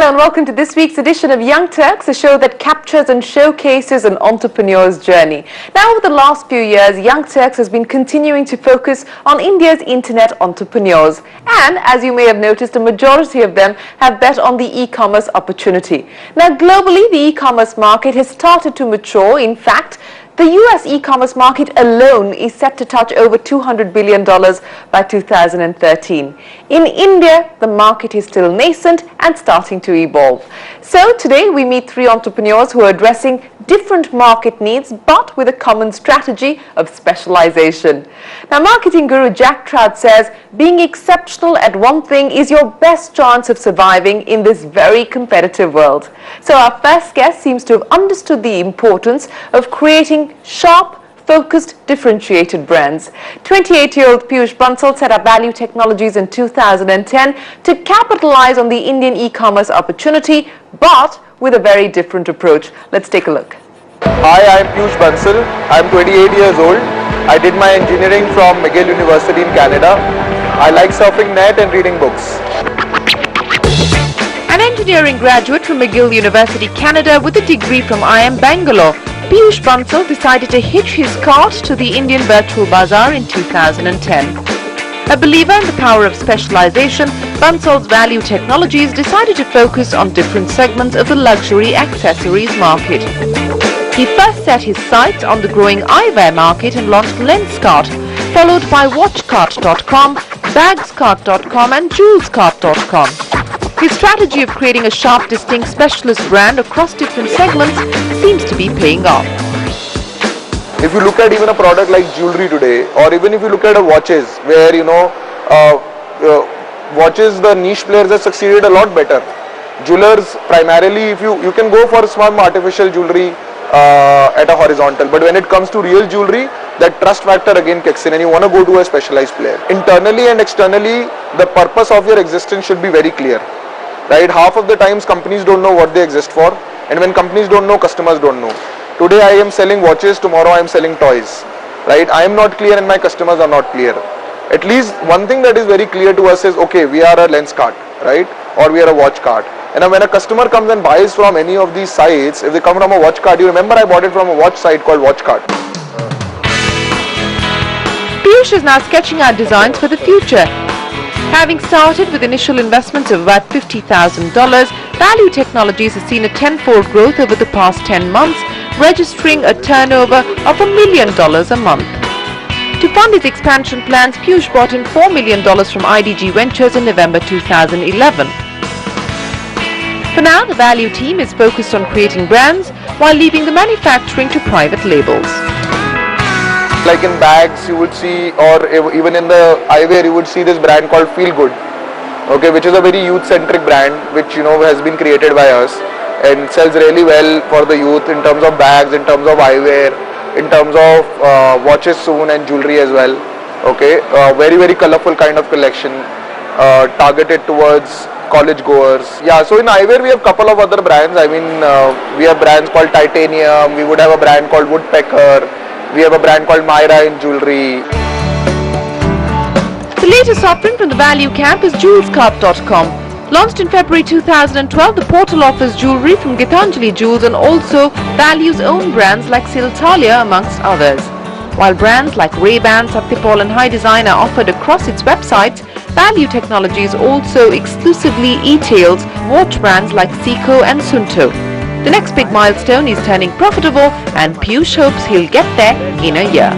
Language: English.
Hello and welcome to this week's edition of Young Turks, a show that captures and showcases an entrepreneur's journey. Now, over the last few years, Young Turks has been continuing to focus on India's internet entrepreneurs. And as you may have noticed, a majority of them have bet on the e-commerce opportunity. Now, globally, the e-commerce market has started to mature. In fact, the US e-commerce market alone is set to touch over $200 billion by 2013. In India, the market is still nascent and starting to evolve. So today we meet three entrepreneurs who are addressing different market needs but with a common strategy of specialization. Now, marketing guru Jack Trout says being exceptional at one thing is your best chance of surviving in this very competitive world. So our first guest seems to have understood the importance of creating sharp, focused, differentiated brands. 28-year-old Piyush Bansal set up Value Technologies in 2010 to capitalize on the Indian e-commerce opportunity, but with a very different approach. Let's take a look. Hi, I'm Piyush Bansal. I'm 28 years old. I did my engineering from McGill University in Canada. I like surfing net and reading books. An engineering graduate from McGill University, Canada, with a degree from IIM Bangalore, Piyush Bansal decided to hitch his cart to the Indian Virtual Bazaar in 2010. A believer in the power of specialization, Bansal's Value Technologies decided to focus on different segments of the luxury accessories market. He first set his sights on the growing eyewear market and launched LensKart, followed by WatchKart.com, BagsKart.com and JewelsKart.com. His strategy of creating a sharp, distinct specialist brand across different segments seems to be paying off. If you look at even a product like jewelry today, or even if you look at watches, where watches, the niche players have succeeded a lot better. Jewelers, primarily, if you can go for some artificial jewelry at a horizontal, but when it comes to real jewelry, that trust factor again kicks in and you want to go to a specialized player. Internally and externally, the purpose of your existence should be very clear. Right? Half of the times companies don't know what they exist for, and when companies don't know, customers don't know. Today I am selling watches, tomorrow I am selling toys. Right? I am not clear and my customers are not clear. At least one thing that is very clear to us is, okay, we are a LensKart, right? Or we are a WatchKart. And when a customer comes and buys from any of these sites, if they come from a WatchKart, you remember I bought it from a watch site called WatchKart. Piyush is now sketching out designs for the future. Having started with initial investments of about $50,000, Value Technologies has seen a tenfold growth over the past 10 months, registering a turnover of $1 million a month. To fund its expansion plans, Piyush brought in $4 million from IDG Ventures in November 2011. For now, the Value team is focused on creating brands while leaving the manufacturing to private labels. Like in bags, you would see, or even in the eyewear, you would see this brand called Feel Good, okay, which is a very youth-centric brand, which has been created by us and sells really well for the youth in terms of bags, in terms of eyewear, in terms of watches soon and jewelry as well. Okay, very, very colorful kind of collection, targeted towards college goers. Yeah, so in eyewear we have a couple of other brands. I mean, we have brands called Titanium, we would have a brand called Woodpecker, we have a brand called Myra in jewelry. The latest offering from the Value camp is JewelsKart.com. Launched in February 2012, the portal offers jewelry from Gitanjali Jewels and also Value's own brands like Siltalia amongst others. While brands like Ray-Ban, Satyapol and High Design are offered across its websites, Value Technologies also exclusively e-tails watch brands like Seiko and Sunto. The next big milestone is turning profitable, and Piyush hopes he'll get there in a year.